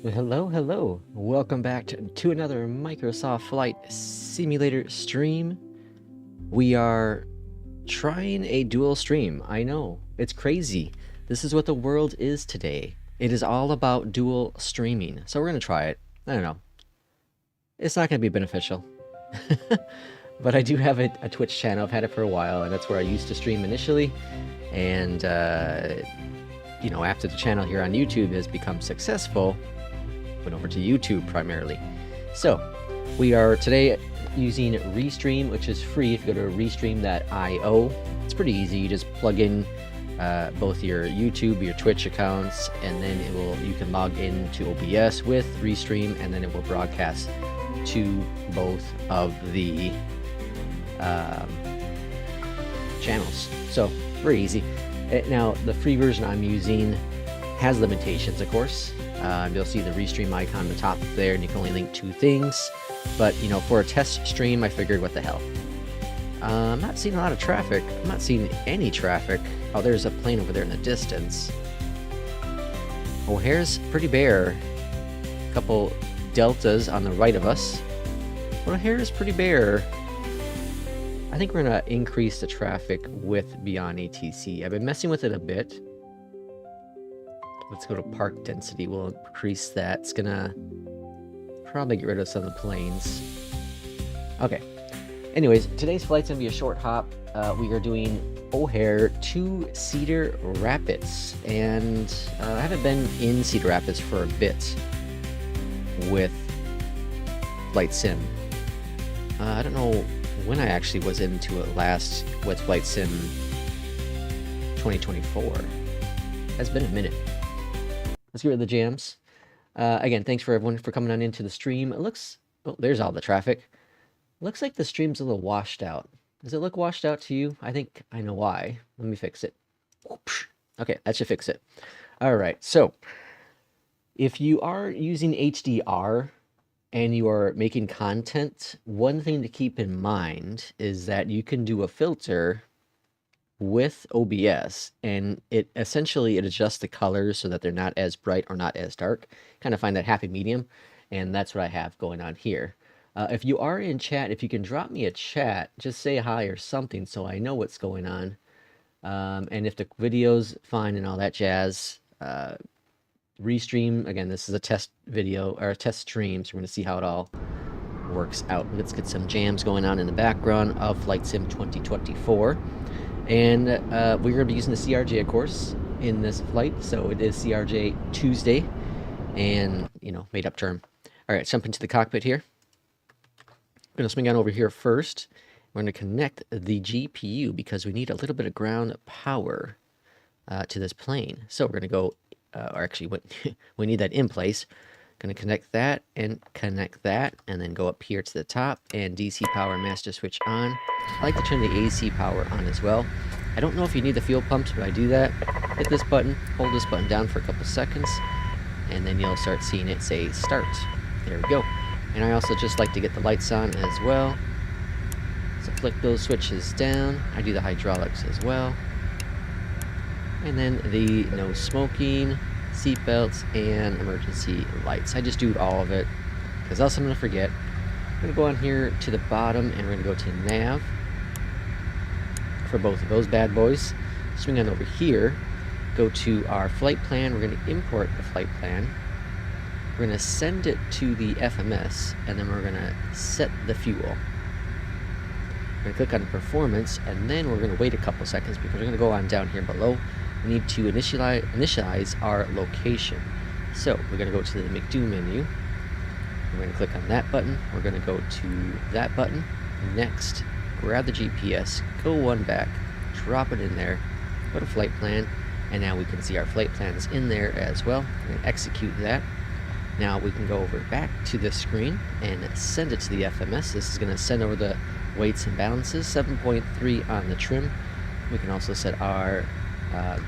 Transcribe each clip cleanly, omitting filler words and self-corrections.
Hello, hello. Welcome back to another Microsoft Flight Simulator stream. We are trying a dual stream. I know, it's crazy. This is what the world is today. It is all about dual streaming. So we're going to try it. I don't know. It's not going to be beneficial. But I do have a Twitch channel. I've had it for a while, and that's where I used to stream initially. And, you know, after the channel here on YouTube has become successful, went over to YouTube primarily. So we are today using Restream, which is free. If you go to restream.io, it's pretty easy. You just plug in both your YouTube, your Twitch accounts, and then you can log in to OBS with Restream, and then it will broadcast to both of the channels. So very easy. Now the free version I'm using has limitations, of course. You'll see the Restream icon on the top there, and you can only link 2 things. But, you know, for a test stream, I figured, what the hell. I'm not seeing a lot of traffic. I'm not seeing any traffic. Oh, there's a plane over there in the distance. O'Hare's pretty bare. A couple deltas on the right of us. But O'Hare is pretty bare. I think we're going to increase the traffic with Beyondatc. I've been messing with it a bit. Let's go to park density. We'll increase that. It's gonna probably get rid of some of the planes. Okay. Anyways, today's flight's gonna be a short hop. We are doing O'Hare to Cedar Rapids, and I haven't been in Cedar Rapids for a bit with Flight Sim. I don't know when I actually was into it last with Flight Sim 2024. It's been a minute. Let's get rid of the jams. Again, thanks for everyone for coming on into the stream. It looks... Oh, there's all the traffic. Looks like the stream's a little washed out. Does it look washed out to you? I think I know why. Let me fix it. Okay, that should fix it. All right, so if you are using HDR and you are making content, one thing to keep in mind is that you can do a filter with OBS, and it adjusts the colors so that they're not as bright or not as dark. Kind of find that happy medium, and that's what I have going on here. If you are in chat, if you can drop me a chat, just say hi or something so I know what's going on. And if the video's fine and all that jazz, Restream, again, this is a test video, or a test stream, so we're going to see how it all works out. Let's get some jams going on in the background of Flight Sim 2024. And we're going to be using the CRJ, of course, in this flight. So it is CRJ Tuesday, and, you know, made up term. All right, jump into the cockpit here. I'm going to swing on over here first. We're going to connect the GPU because we need a little bit of ground power to this plane. So we're going to go, or actually, we need that in place. Going to connect that, and then go up here to the top, and DC power master switch on. I like to turn the AC power on as well. I don't know if you need the fuel pumps, but I do that. Hit this button, hold this button down for a couple seconds, and then you'll start seeing it say start. There we go. And I also just like to get the lights on as well. So flick those switches down. I do the hydraulics as well. And then the no smoking, seat belts, and emergency lights. I just do all of it because else I'm going to forget. I'm going to go on here to the bottom, and we're going to go to nav for both of those bad boys. Swing on over here, go to our flight plan. We're going to import the flight plan. We're going to send it to the FMS, and then we're going to set the fuel. We're going to click on performance, and then we're going to wait a couple seconds because we're going to go on down here below. We need to initialize our location. So we're going to go to the McDo menu. We're going to click on that button. We're going to go to that button. Next, grab the GPS, go one back, drop it in there, go to flight plan, and now we can see our flight plan is in there as well. We're going to execute that. Now we can go over back to this screen and send it to the FMS. This is going to send over the weights and balances, 7.3 on the trim. We can also set our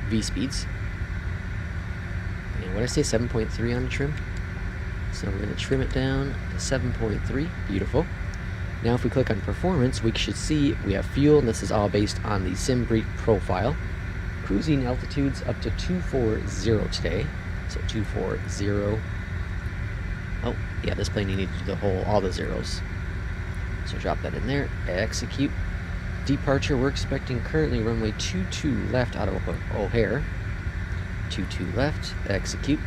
V speeds. And what did I say, 7.3 on the trim? So we're going to trim it down to 7.3. Beautiful. Now if we click on performance, we should see we have fuel, and this is all based on the SimBrief profile. Cruising altitudes up to 240 today. So 240. Yeah, this plane you need to do all the zeros. So drop that in there, execute. Departure, we're expecting currently runway 22 left out of O'Hare. 22 left, execute.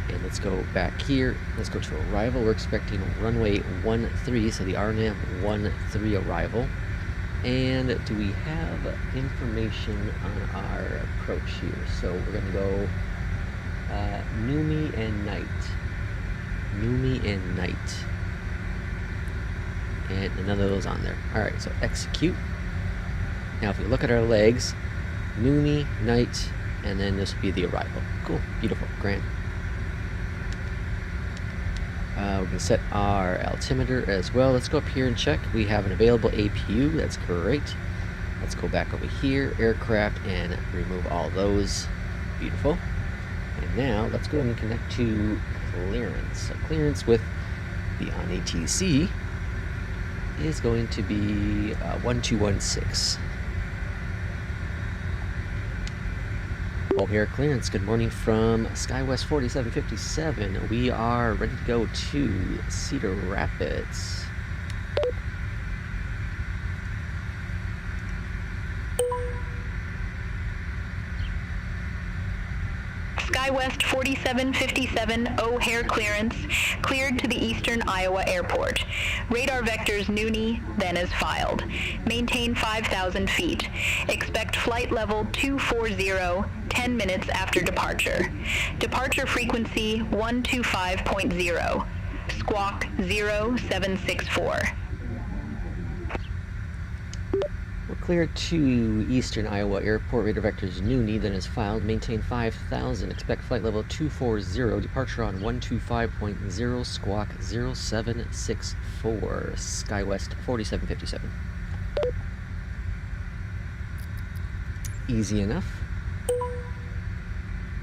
And let's go back here. Let's go to arrival. We're expecting runway 13, so the RNAV 13 arrival. And do we have information on our approach here? So we're going to go Numi and Night. Numi and Night. And none of those on there. Alright, so execute. Now if you look at our legs, Numi, Night, and then this will be the arrival. Cool, beautiful, grand. We're going to set our altimeter as well. Let's go up here and check. We have an available APU. That's great. Let's go back over here, aircraft, and remove all those. Beautiful. And now let's go ahead and connect to clearance. So clearance with Beyondatc is going to be 1216. O'Hare clearance, good morning from SkyWest 4757. We are ready to go to Cedar Rapids. SkyWest 4757 O'Hare clearance, cleared to the Eastern Iowa Airport. Radar vectors Nuni, then as filed. Maintain 5,000 feet. Expect flight level 240, 10 minutes after departure. Departure frequency 125.0. Squawk 0764. We're clear to Eastern Iowa Airport. Radar vectors Nuni, then as filed. Maintain 5,000. Expect flight level 240. Departure on 125.0. Squawk 0764. SkyWest 4757. Easy enough.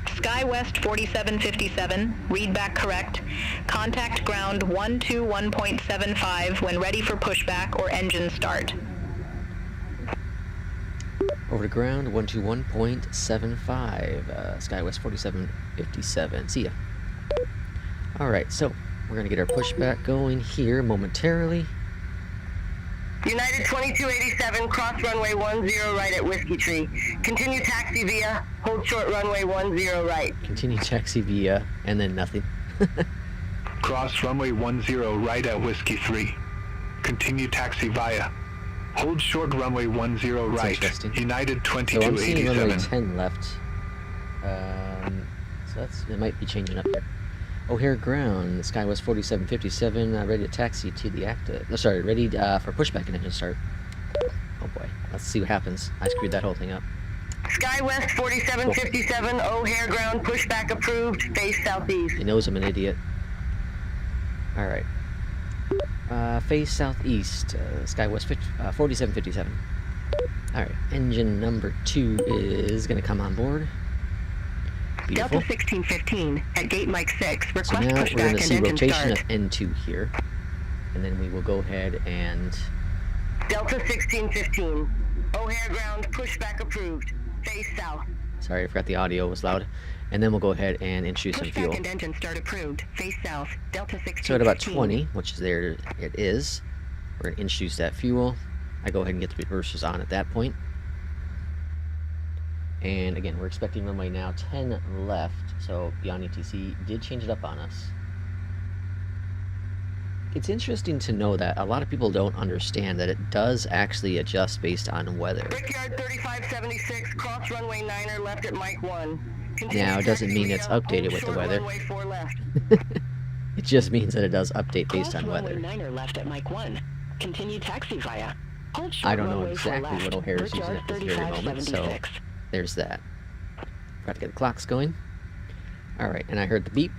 SkyWest 4757, read back correct. Contact ground 121.75 when ready for pushback or engine start. Over to ground 121.75, SkyWest 4757. See ya. Alright, so we're going to get our pushback going here momentarily. United 2287, cross runway 10 right at Whiskey Tree. Continue taxi via, hold short runway 10 right. Continue taxi via, and then nothing. Cross runway 10 right at Whiskey 3. Continue taxi via. Hold short runway 10 right. United 2287. So I'm seeing runway 10 left. So it might be changing up there. O'Hare ground, SkyWest 4757, ready to taxi to the active. No, sorry, ready for pushback and engine start. Oh boy, let's see what happens. I screwed that whole thing up. SkyWest 4757, O'Hare ground, pushback approved, face southeast. He knows I'm an idiot. Alright. Face southeast, SkyWest 4757. Alright, engine number 2 is going to come on board. Beautiful. Delta 1615 at gate Mike 6. Request so now we're pushback going to see and engine rotation start. of N2 here. And then we will go ahead and... Delta 1615. O'Hare ground, pushback approved. Face south. Sorry, I forgot the audio was loud. And then we'll go ahead and introduce some fuel. Pushback and engine start approved. Face south. Delta 1615. So at about 20, which is there it is, we're going to introduce that fuel. I go ahead and get the reversers on at that point. And again, we're expecting runway now 10 left, so Beyondatc did change it up on us. It's interesting to know that a lot of people don't understand that it does actually adjust based on weather. Brickyard 3576, cross runway 9er left at Mike 1. Continue Now, it doesn't taxi mean it's via, updated hold with the short weather. runway 4 left. It just means that it does update based on runway weather. 9er left at Mike 1. Continue taxi via. Hold short I don't know runway 4 exactly left. what O'Hare is using Brickyard at this very moment, so 3576. there's that. Got to get the clocks going. Alright, and I heard the beep.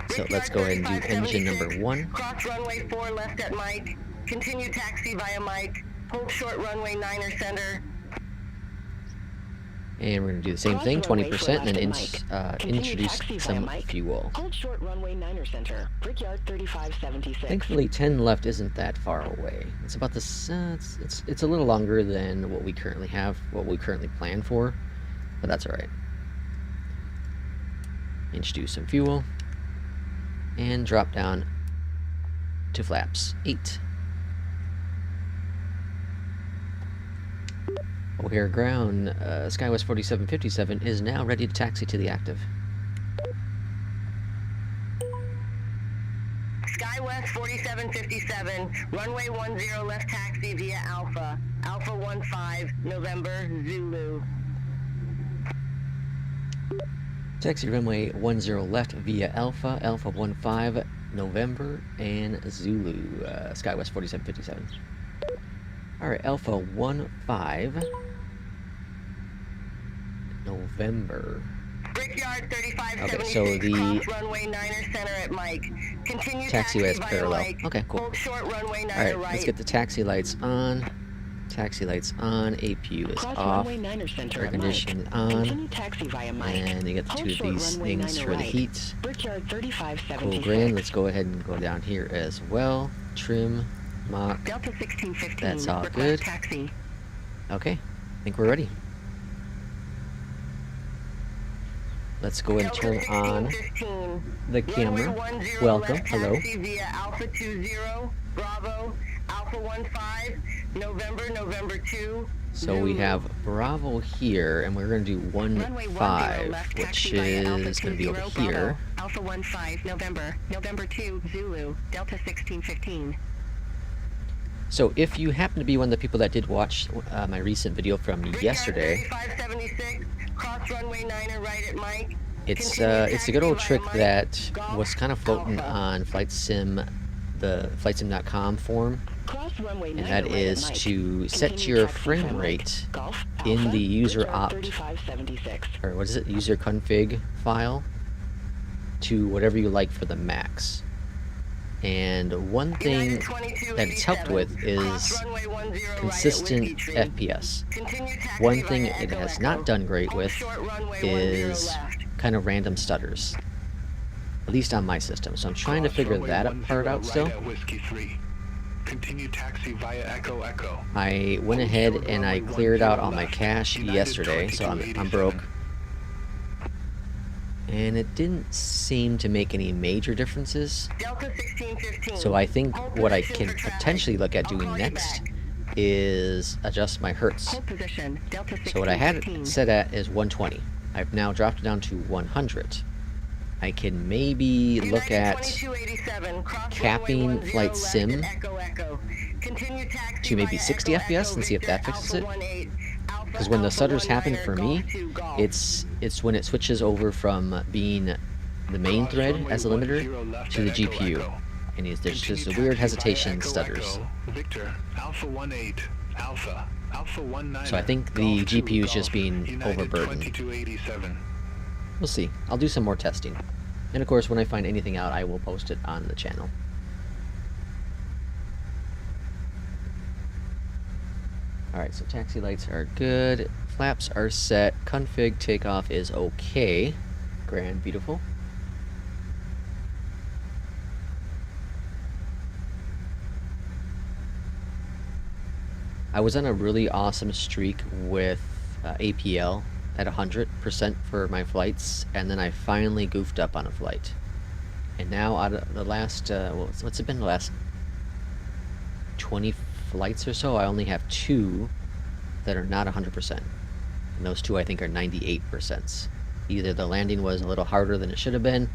So let's go ahead and do engine number 1. Cross runway 4 left at Mike. Continue taxi via Mike. Hold short runway 9er center. And we're going to do the same Cross thing, runway 20%, for and then left at Mike. Continue introduce taxi via some Mike. fuel. Hold short runway 9er center. Brickyard 3576. Thankfully, 10 left isn't that far away. It's about this. It's a little longer than what we currently have, what we currently plan for, but that's all right. Introduce some fuel, and drop down to flaps 8. O'Hare ground, SkyWest 4757 is now ready to taxi to the active. SkyWest 4757, runway 10 left taxi via Alpha, Alpha 15, November, Zulu. Taxi runway 10 left via Alpha, Alpha 15, November, and Zulu, SkyWest 4757. Alright, Alpha 15, November. Brickyard 3576, Okay, so the cross runway 9er center at Mike. Continue taxiway is via parallel. Mike. Okay, cool. Hold short runway 9er Alright, right. let's get the taxi lights on. Taxi lights on, APU is Cross off, runway 9er center air at conditioning Mike. on, Continue taxi via Mike. and you get the Hold two of short these runway things 9er for the right. heat. Brickyard 3576. Cool, grand. Let's go ahead and go down here as well. Trim, mock. Delta 1615. That's all request good. Taxi. Okay, I think we're ready. Let's go and turn on the camera. Welcome, hello. Via Alpha 20, Bravo, Alpha 15, November, November 2. So we have Bravo here, and we're going to do 15, which is going to be over here. Alpha 15, November, November 2, Zulu, Delta 1615. So if you happen to be one of the people that did watch my recent video from yesterday, 3576, cross runway 9er right at Mike. it's a good old trick that was kind of floating on Flight Sim, the flightsim.com forum, and that is to set your frame rate in the user opt, or what is it, user config file, to whatever you like for the max. And one thing that it's helped with is consistent FPS. One thing it has not done great with is kind of random stutters, at least on my system. So I'm trying to figure that part out still. Continue taxi via Echo Echo. I went ahead and I cleared out all my cache yesterday, so I'm broke. And it didn't seem to make any major differences. So I think what I can potentially look at doing next is adjust my hertz. So what I had it set at is 120. I've now dropped it down to 100. I can maybe look at capping Flight Sim to maybe 60 FPS and see if that fixes it. Because when the stutters happen for me, it's when it switches over from being the main thread as a limiter to the GPU, and there's just a weird hesitation stutters. So I think the GPU is just being overburdened. We'll see. I'll do some more testing, and of course when I find anything out I will post it on the channel. Alright, so taxi lights are good, flaps are set, config takeoff is okay. Grand, beautiful. I was on a really awesome streak with APL at 100% for my flights, and then I finally goofed up on a flight. And now out of the last, what's it been, the last 20 flights or so, I only have 2 that are not 100%. And those 2 I think are 98%. Either the landing was a little harder than it should have been,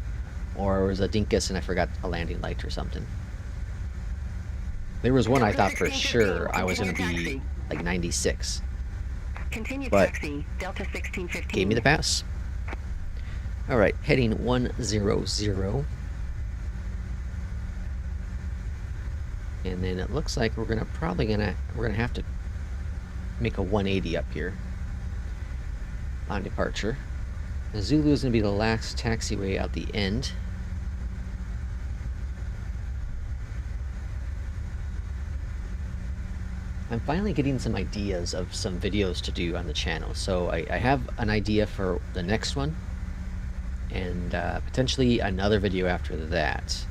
or it was a dinkus and I forgot a landing light or something. There was one I thought for sure I was going to be like 96. But gave me the pass. Alright, heading 100. And then it looks like we're gonna have to make a 180 up here on departure. The Zulu is gonna be the last taxiway out the end. I'm finally getting some ideas of some videos to do on the channel. So I have an idea for the next one, and potentially another video after that.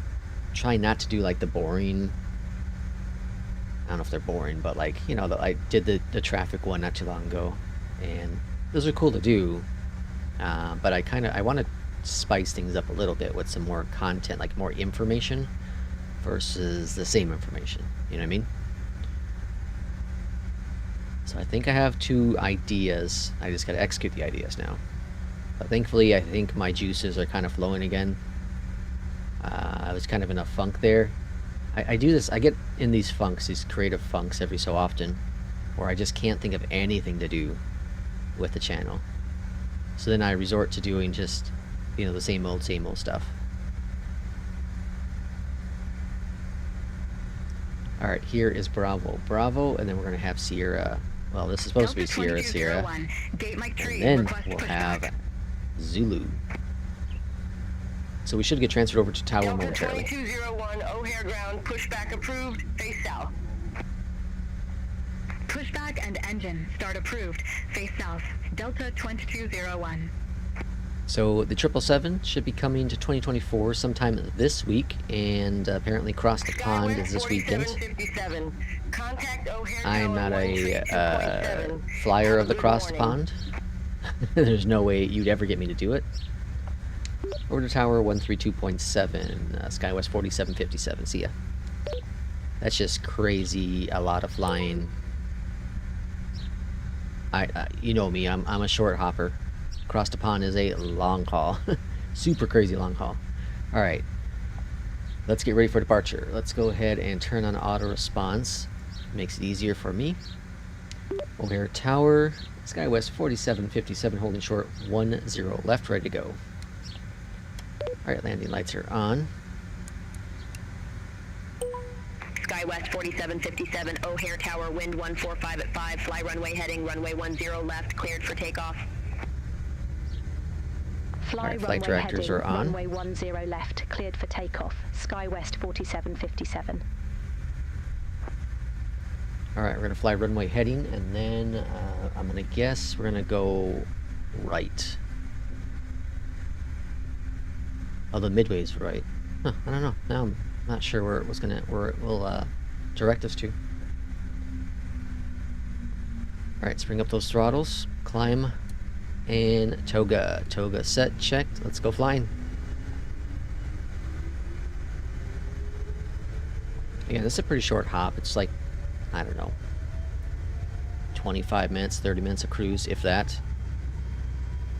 Try not to do like the boring, I don't know if they're boring, but like, you know, I did the traffic one not too long ago, and those are cool to do, but I want to spice things up a little bit with some more content, like more information versus the same information. You know what I mean? So I think I have 2 ideas. I just got to execute the ideas now. But thankfully, I think my juices are kind of flowing again. I was kind of in a funk there. I do this, I get in these funks, these creative funks every so often, where I just can't think of anything to do with the channel. So then I resort to doing just, you know, the same old stuff. Alright, here is Bravo, and then we're going to have Sierra. Well, this is supposed to be Sierra. And then we'll have Zulu. So we should get transferred over to Tower Delta momentarily. 2201, O'Hare ground, pushback approved, face south. Pushback and engine start approved. Face south. Delta 2201. So the 777 should be coming to 2024 sometime this week, and apparently Cross the Pond is this weekend. I'm not a flyer of the Cross the Pond. There's no way you'd ever get me to do it. Order Tower 132.7, SkyWest 4757. See ya. That's just crazy. A lot of flying. You know me. I'm a short hopper. Across the pond is a long haul. Super crazy long haul. All right. Let's get ready for departure. Let's go ahead and turn on auto response. Makes it easier for me. O'Hare Tower, SkyWest 4757, holding short 10 left, ready to go. Alright, landing lights are on. SkyWest 4757, O'Hare Tower, wind 145 at 5, fly runway heading, runway 10 left, cleared for takeoff. Alright, flight directors are on. Runway 10 left, cleared for takeoff, SkyWest 4757. Alright, we're going to fly runway heading, and then I'm going to guess we're going to go right. Oh, the midway is right. Huh, I don't know. Now I'm not sure where it will direct us to. Alright, let's bring up those throttles. Climb. And toga. Toga set, checked. Let's go flying. Yeah, this is a pretty short hop. It's like, I don't know, 25 minutes, 30 minutes of cruise, if that.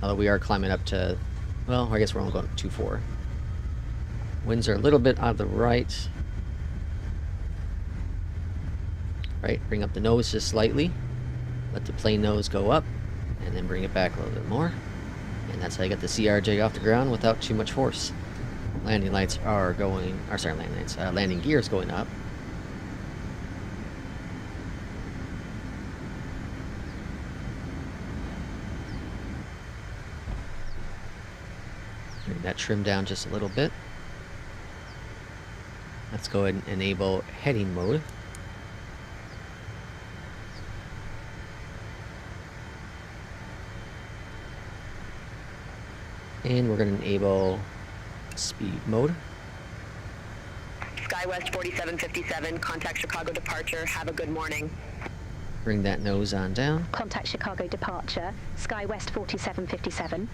Although we are climbing up to, well, I guess we're only going to 2-4. Winds are a little bit out of the right. Right, bring up the nose just slightly. Let the plane nose go up. And then bring it back a little bit more. And that's how you get the CRJ off the ground without too much force. Landing lights are going, or sorry, landing lights, landing gear is going up. Bring that trim down just a little bit. Let's go ahead and enable heading mode. And we're going to enable speed mode. SkyWest 4757, contact Chicago departure, have a good morning. Bring that nose on down. Contact Chicago departure, SkyWest 4757.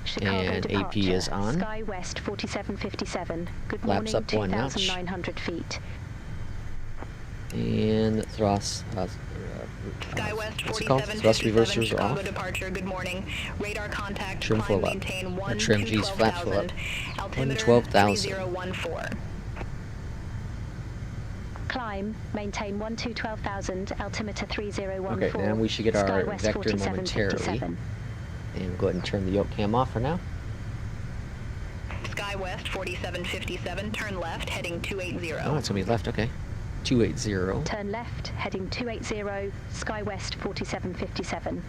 Chicago And departure, AP is on. SkyWest 4757. Good Flaps morning, up 1 notch. 2,900 feet. And thrust. SkyWest What's it called? Thrust 4757, reversers are Chicago off. departure, good morning. Radar contact, Trim climb full up. maintain 1 Trim to G's flaps full up. 12,000, 1 to altimeter 12,000. 3014. Climb, maintain 1 to 12,000, altimeter 3014. Okay, now we should get our SkyWest vector momentarily. 4757. And go ahead and turn the yoke cam off for now. SkyWest 4757, turn left, heading 280. Oh, it's going to be left, okay. 280. Turn left, heading 280, SkyWest 4757.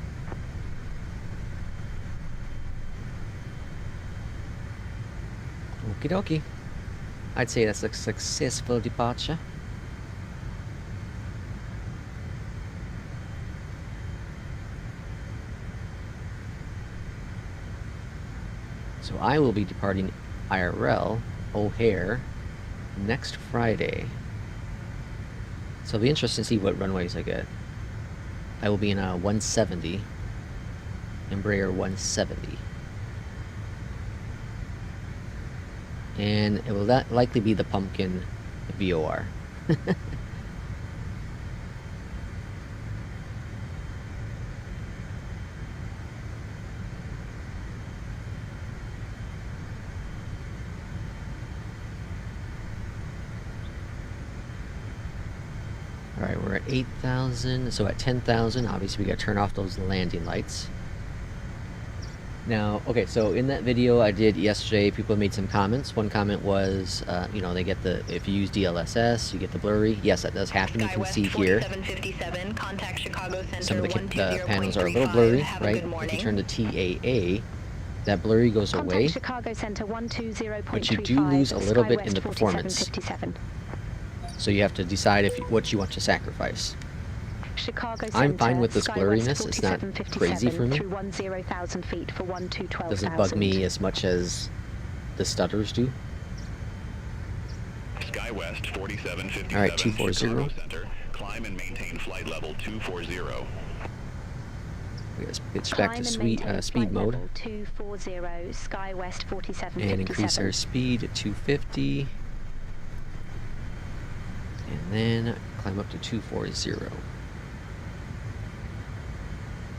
Okie dokie. I'd say that's a successful departure. So I will be departing IRL O'Hare next Friday. So it'll be interesting to see what runways I get. I will be in a 170, Embraer 170. and it will likely be the pumpkin VOR. Alright, we're at 8,000, so at 10,000, obviously we gotta turn off those landing lights. Now, okay, so in that video I did yesterday, people made some comments. One comment was, you know, they get the, if you use DLSS, you get the blurry. Yes, that does happen. You can see here. Contact Chicago Center Some of the panels are a little blurry, right? If you turn to TAA, that blurry goes away. Chicago Center 120.35, but you do lose a little bit in the performance. So you have to decide if what you want to sacrifice. Chicago I'm fine with this Center, blurriness. It's not crazy for me. through 10,000 feet for 12,000. Doesn't bug me as much as the stutters do. SkyWest 4757. All right, 240. Center, climb and maintain flight level 240. We gotta switch back to speed mode 240, SkyWest 4757. and increase our speed to 250, and then climb up to 240.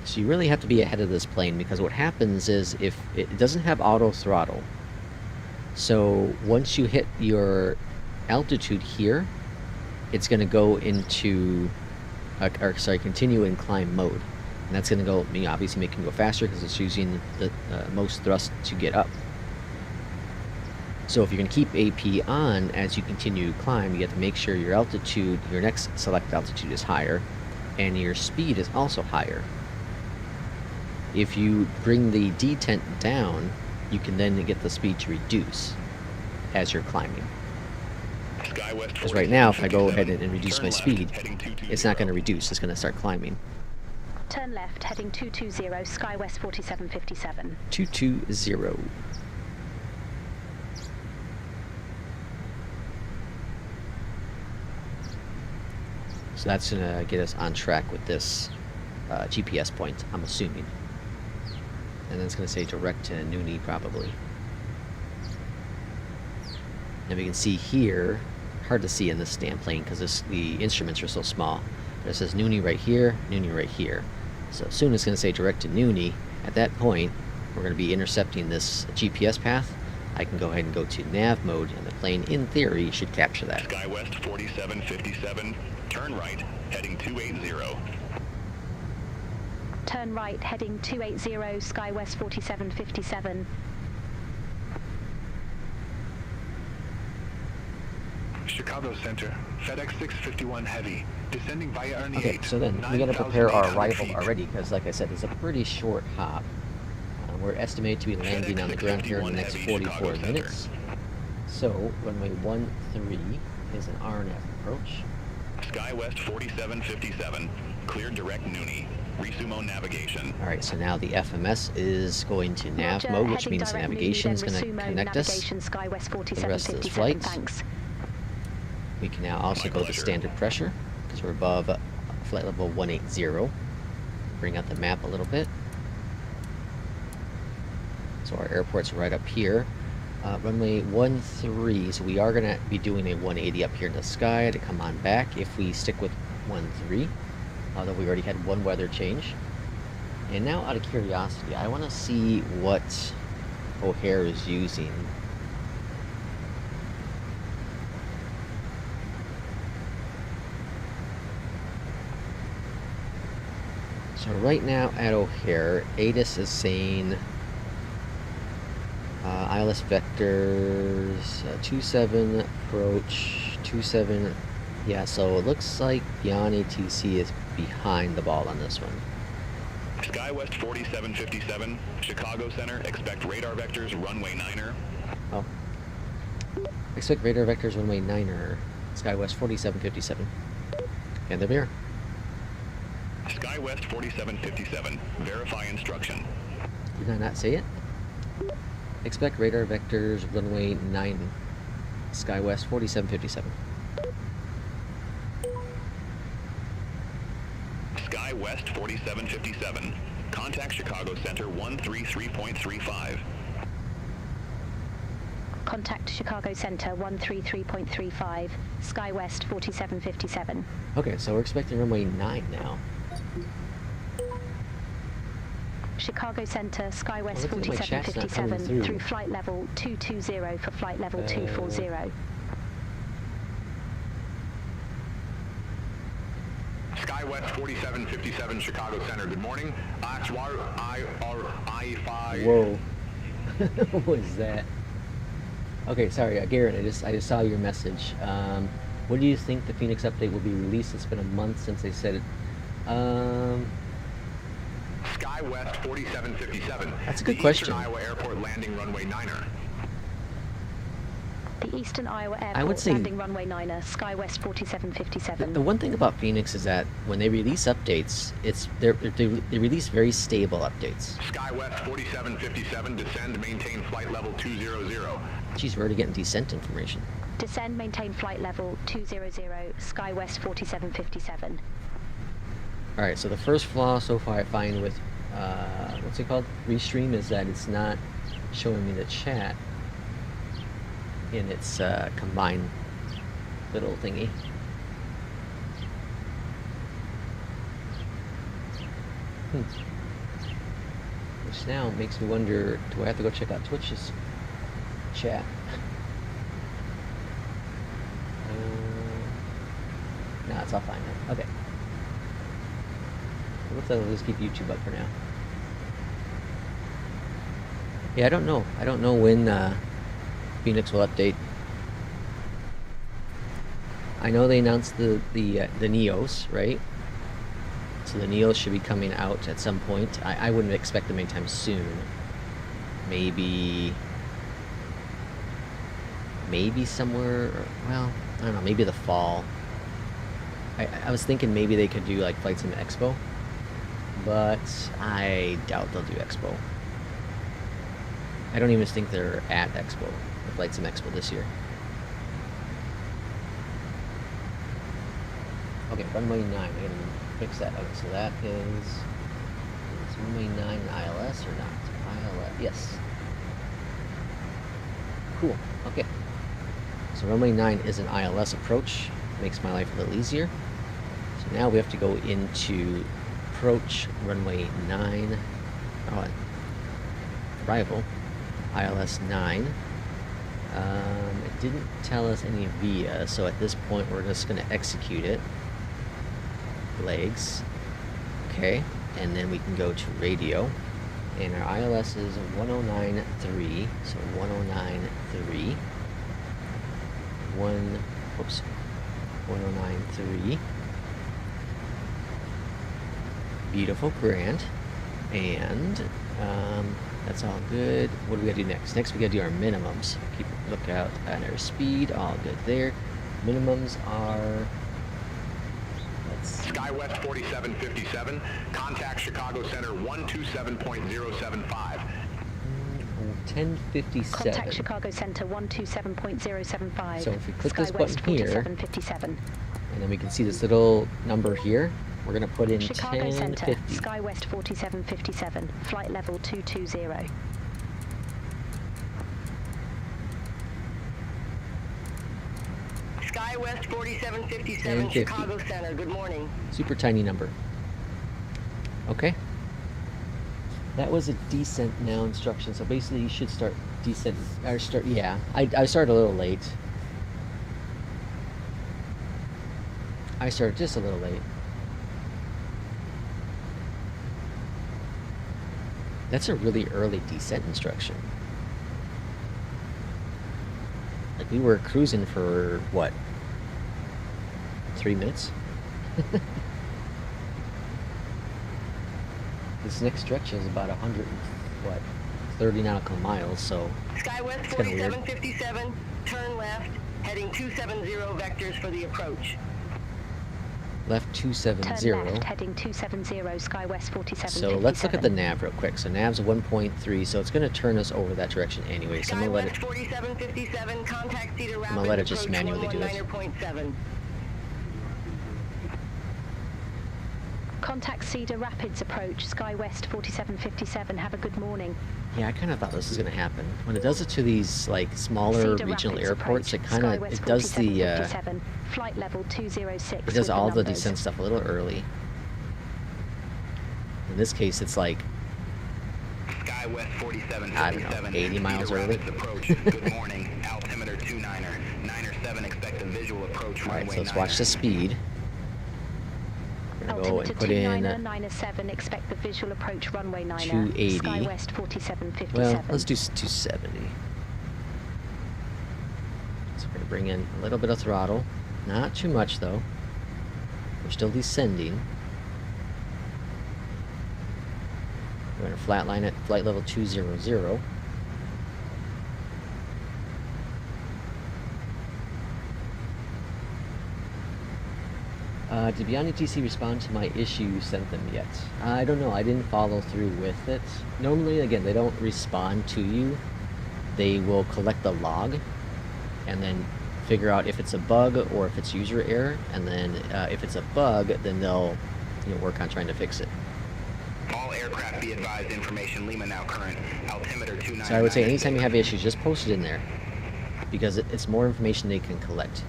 So you really have to be ahead of this plane, because what happens is if it doesn't have auto throttle, so once you hit your altitude here, it's going to go into continue in climb mode, and that's going to go, obviously make it go faster because it's using the most thrust to get up. So if you're going to keep AP on as you continue to climb, you have to make sure your altitude, your next select altitude, is higher, and your speed is also higher. If you bring the detent down, you can then get the speed to reduce as you're climbing. Because right now, if I go ahead and reduce my speed, it's not going to reduce, it's going to start climbing. Turn left, heading 220, SkyWest 4757. 220. So that's going to get us on track with this GPS point, I'm assuming. And then it's going to say direct to Nooney, probably. And we can see here, hard to see in this damn plane because the instruments are so small. But it says Nooney right here, Nooney right here. So soon it's going to say direct to Nooney. At that point, we're going to be intercepting this GPS path. I can go ahead and go to nav mode, and the plane, in theory, should capture that. SkyWest 4757, turn right, heading 280. Turn right, heading 280, SkyWest 4757. Chicago Center, FedEx 651 Heavy, descending via Ernie 8. Okay, so then we got to prepare our arrival already, because like I said, it's a pretty short hop. We're estimated to be landing on the ground here in the next 44 minutes. So, runway 13 is an RNF approach. SkyWest 4757, clear direct Nooney. Resumo navigation. Alright, so now the FMS is going to nav mode, which means navigation is going to connect us to the rest of this flight. Thanks. We can now also go to standard pressure, because we're above flight level 180. Bring out the map a little bit. So our airport's right up here. Runway 13, so we are going to be doing a 180 up here in the sky to come on back if we stick with 13. Although we already had one weather change. And now, out of curiosity, I want to see what O'Hare is using. So right now at O'Hare, ATIS is saying ILS vectors 27 approach 27. Yeah, so it looks like Beyond ATC is behind the ball on this one. SkyWest 4757, Chicago Center, expect radar vectors runway 9er. Oh. Expect radar vectors runway 9er. SkyWest 4757. And there we are. SkyWest 4757, verify instruction. Did I not say it? Expect radar vectors runway 9. SkyWest 4757. SkyWest 4757. Contact Chicago Center 133.35. Contact Chicago Center 133.35, SkyWest 4757. Okay, so we're expecting runway 9 now. Chicago Center, SkyWest looks like my chat's not coming 4757 through flight level 220 for flight level 240. SkyWest 4757 Chicago Center. Good morning. I5. Whoa. What was that? Okay, sorry, Garrett, I just saw your message. When do you think the Phoenix update will be released? It's been a month since they said it. SkyWest 4757. That's a good question. Eastern Iowa Airport landing runway 9er. The Eastern Iowa Airport I would say landing runway 9er, SkyWest 4757. the one thing about Phoenix is that when they release updates, they release very stable updates. SkyWest 4757, descend, maintain flight level 200. Geez, we're already getting descent information. Descend, maintain flight level 200, SkyWest 4757. Alright, so the first flaw so far I find with, what's it called? Restream is that it's not showing me the chat in its combined little thingy. Which now makes me wonder, do I have to go check out Twitch's chat? No, it's all fine now. Okay. Looks like I'll just keep YouTube up for now. Yeah, I don't know. I don't know when Phoenix will update. I know they announced the Neos, right? So the Neos should be coming out at some point. I wouldn't expect them anytime soon. Maybe somewhere, well, I don't know, maybe the fall. I was thinking maybe they could do like Flight Sim Expo, but I doubt they'll do Expo. I don't even think they're at Expo, the Flight Sim Expo this year. Okay, runway 9, I gotta fix that. Okay, so that is runway 9 ILS or not? ILS, yes. Cool, okay. So runway 9 is an ILS approach, makes my life a little easier. So now we have to go into approach runway 9, arrival, ILS 9. It didn't tell us any VIA, so at this point we're just going to execute it. Legs, okay, and then we can go to radio, and our ILS is 1093, so 1093, 1093, beautiful, grand, and that's all good. What do we gotta do next? Next we gotta do our minimums. Keep a lookout at our speed, all good there. Minimums are, SkyWest 4757, contact Chicago Center 127.075. 1057. Contact Chicago Center 127.075. So if we click this SkyWest button here, 4757. and then we can see this little number here, we're going to put in Chicago Center, 1050. SkyWest 4757, flight level 220. SkyWest 4757, 1050. Chicago Center. Good morning. Super tiny number. Okay. That was a descent now instruction, so basically you should start descent, or start, yeah. I started a little late. I started just a little late. That's a really early descent instruction. Like, we were cruising for, what, 3 minutes? This next stretch is about 30 nautical miles, so SkyWest it's kinda weird. 4757, turn left, heading 270 vectors for the approach. Left 270. Turn left, heading 270, SkyWest 4757. So let's look at the nav real quick. So nav's 1.3, so it's going to turn us over that direction anyway. So I'm going to let it, 4757, contact Cedar Rapids, I'm going to let it just approach manually do this. 119.7. Contact Cedar Rapids approach, SkyWest 4757. Have a good morning. Yeah, I kind of thought this was going to happen. When it does it to these like smaller Cedar regional Rapids airports, approach, it kind of SkyWest it does the 4757, flight level 206. it does all the descent stuff a little early. In this case, it's like SkyWest 4757. I don't know, 80 miles Cedar early. Rapids approach. Good morning. Altimeter 29er. 97 expect a visual approach. All right, runway so let's watch the speed. We're gonna go Altimeter and put in 29er, expect the visual approach runway 9er. 280. SkyWest 4757. Well, let's do 270. So we're gonna bring in a little bit of throttle, not too much though. We're still descending. We're gonna flatline at flight level 200. Did Beyondatc respond to my issue sent them yet? I don't know. I didn't follow through with it. Normally, again, they don't respond to you. They will collect the log and then figure out if it's a bug or if it's user error. And then if it's a bug, then they'll work on trying to fix it. All aircraft be advised information Lima now current. Altimeter 29. So I would say anytime you have issues, just post it in there because it's more information they can collect.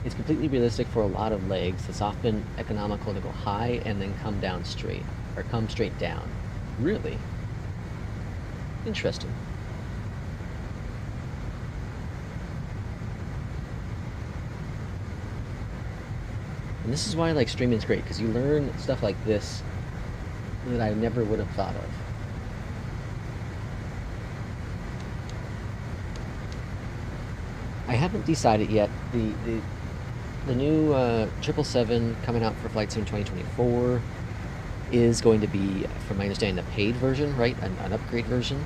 It's completely realistic for a lot of legs. It's often economical to go high and then come down straight, or come straight down. Really? Interesting. And this is why like streaming is great, because you learn stuff like this that I never would have thought of. I haven't decided yet. The new 777 coming out for Flight Sim 2024 is going to be, from my understanding, a paid version, right? An upgrade version.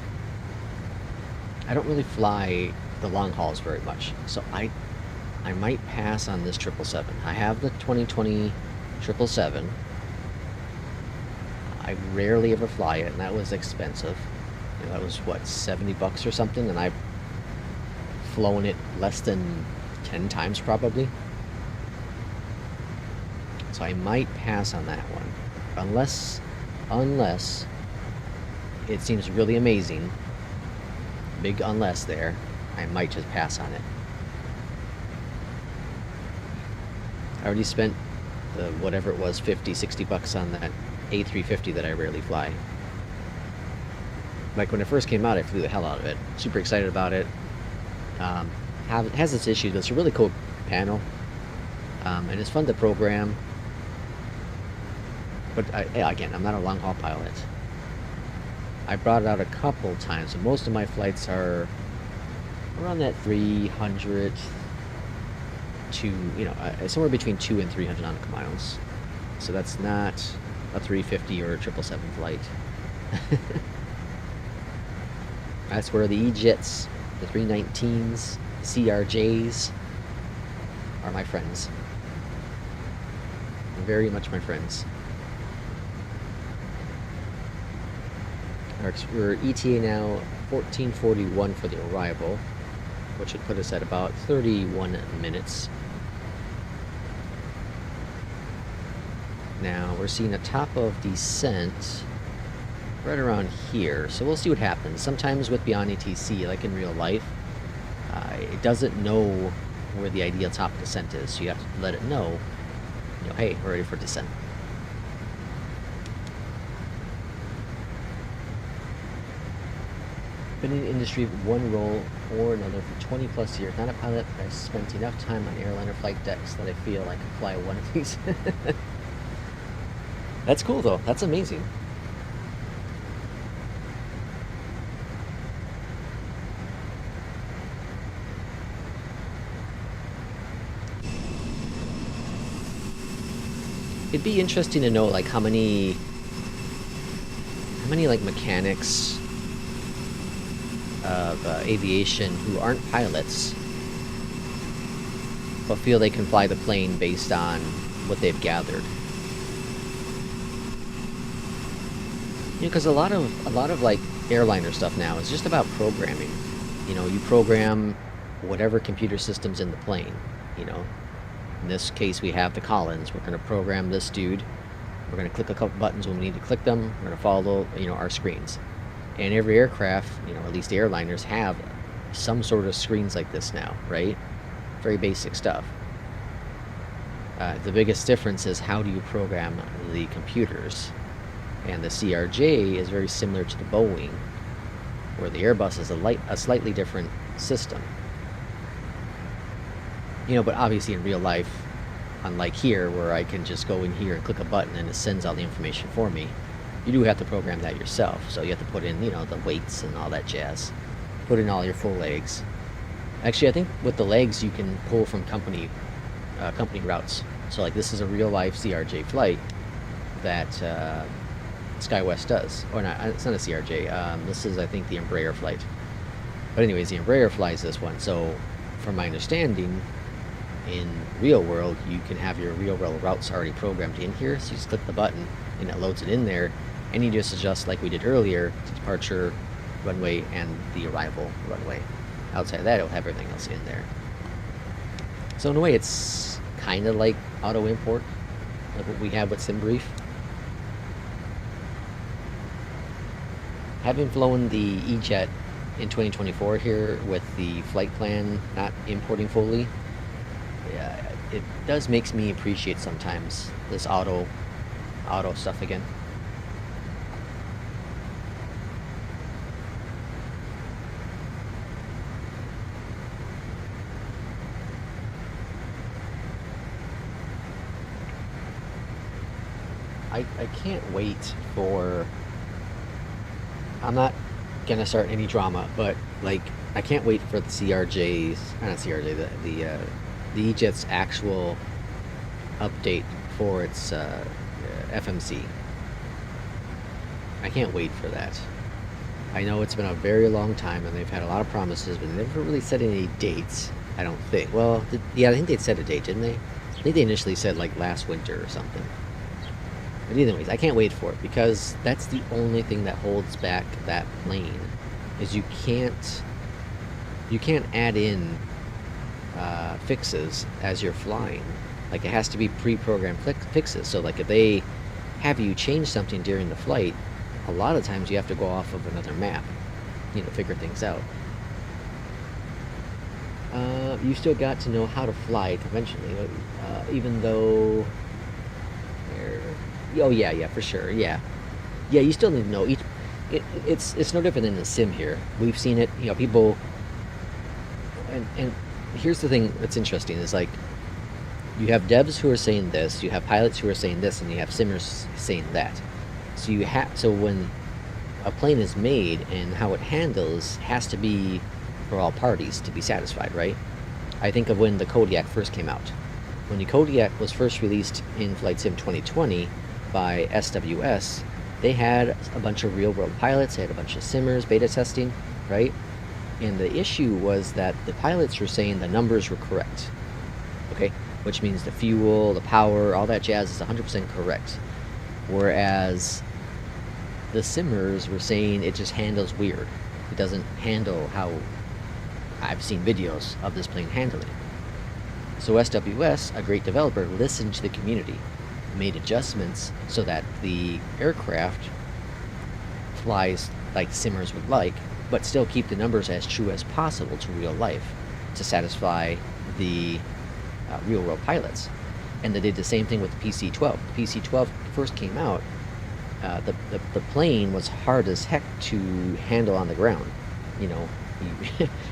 I don't really fly the long hauls very much, so I might pass on this 777. I have the 2020 777. I rarely ever fly it, and that was expensive. That was what, $70 or something, and I've flown it less than 10 times probably. So I might pass on that one, unless it seems really amazing. Big unless there. I might just pass on it. I already spent the whatever it was, $50-$60 on that A350 that I rarely fly. Like when it first came out, I flew the hell out of it. Super excited about it. It has its issues, but it's a really cool panel, and it's fun to program. But again, I'm not a long haul pilot. I brought it out a couple times, and most of my flights are around that 300 to somewhere between 200 and 300 nautical miles. So that's not a 350 or a 777 flight. That's where the E-jets, the 319s, CRJs are my friends. Very much my friends. We're ETA now 1441 for the arrival, which would put us at about 31 minutes. Now we're seeing a top of descent right around here, so we'll see what happens. Sometimes with Beyondatc, like in real life, it doesn't know where the ideal top of descent is, so you have to let it know, hey, we're ready for descent. Been in the industry one role or another for 20 plus years. Not a pilot, but I've spent enough time on airliner flight decks that I feel I can fly one of these. That's cool though, that's amazing. It'd be interesting to know like how many like mechanics of aviation who aren't pilots but feel they can fly the plane based on what they've gathered. Because a lot of like airliner stuff now is just about programming. You program whatever computer system's in the plane. In this case, we have the Collins. We're going to program this dude. We're going to click a couple buttons when we need to click them. We're going to follow, our screens. And every aircraft, at least the airliners, have some sort of screens like this now, right? Very basic stuff. The biggest difference is how do you program the computers. And the CRJ is very similar to the Boeing, where the Airbus is a slightly different system. But obviously in real life, unlike here, where I can just go in here and click a button and it sends all the information for me, you do have to program that yourself. So you have to put in, the weights and all that jazz. Put in all your full legs. Actually, I think with the legs, you can pull from company routes. So like this is a real life CRJ flight that SkyWest does. Or not, it's not a CRJ. This is, I think, the Embraer flight. But anyways, the Embraer flies this one. So from my understanding, in real world, you can have your real world routes already programmed in here. So you just click the button and it loads it in there. And you just adjust like we did earlier, the departure runway and the arrival runway. Outside of that, it'll have everything else in there. So in a way, it's kind of like auto import, like what we have with SimBrief. Having flown the E-Jet in 2024 here with the flight plan not importing fully, it does makes me appreciate sometimes this auto stuff again. I can't wait for... I'm not gonna start any drama, but like I can't wait for the CRJ's, not CRJ, the E-Jet's actual update for its FMC. I can't wait for that. I know it's been a very long time and they've had a lot of promises, but they never really said any dates, I don't think. Well, yeah, I think they'd set a date, didn't they? I think they initially said like last winter or something. But anyways, I can't wait for it because that's the only thing that holds back that plane is you can't add in fixes as you're flying. Like it has to be pre-programmed fixes. So like if they have you change something during the flight, a lot of times you have to go off of another map, figure things out. You still got to know how to fly conventionally, even though... Oh yeah, for sure, yeah, you still need to know it's no different than the sim here. We've seen it, people, and here's the thing that's interesting is like you have devs who are saying this, you have pilots who are saying this, and you have simmers saying that. So when a plane is made and how it handles has to be for all parties to be satisfied, right? I think of when the Kodiak first came out. When the Kodiak was first released in Flight Sim 2020 by SWS, they had a bunch of real-world pilots, they had a bunch of simmers, beta testing, right? And the issue was that the pilots were saying the numbers were correct, okay? Which means the fuel, the power, all that jazz is 100% correct. Whereas the simmers were saying it just handles weird. It doesn't handle how I've seen videos of this plane handling. So SWS, a great developer, listened to the community, made adjustments so that the aircraft flies like simmers would like, but still keep the numbers as true as possible to real life to satisfy the real-world pilots. And they did the same thing with the PC-12. The PC-12 first came out, the plane was hard as heck to handle on the ground,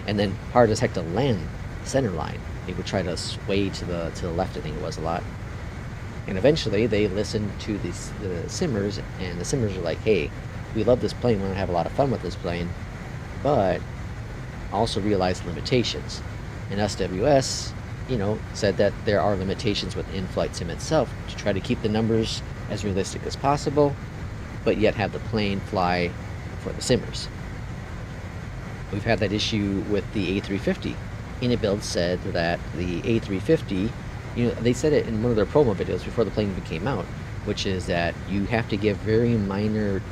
and then hard as heck to land center line. They would try to sway to the left, I think it was a lot. And eventually they listened to the simmers, and the simmers are like, hey, we love this plane, we want to have a lot of fun with this plane, but also realize limitations. And SWS, said that there are limitations within Flight Sim itself to try to keep the numbers as realistic as possible, but yet have the plane fly for the simmers. We've had that issue with the A350. Inibuild said that the A350, they said it in one of their promo videos before the plane even came out, which is that you have to give very minor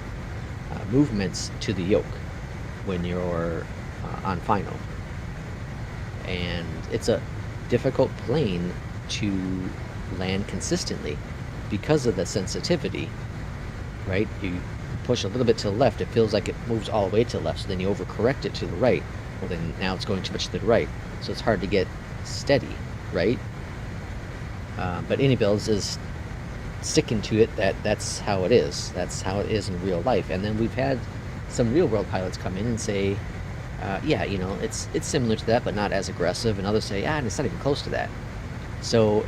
movements to the yoke when you're on final. And it's a difficult plane to land consistently because of the sensitivity, right? You push a little bit to the left, it feels like it moves all the way to the left, so then you overcorrect it to the right. Well, then now it's going too much to the right, so it's hard to get steady, right? But any builds is sticking to it, that's how it is. That's how it is in real life. And then we've had some real world pilots come in and say, yeah, you know, it's similar to that, but not as aggressive. And others say, ah, it's not even close to that. So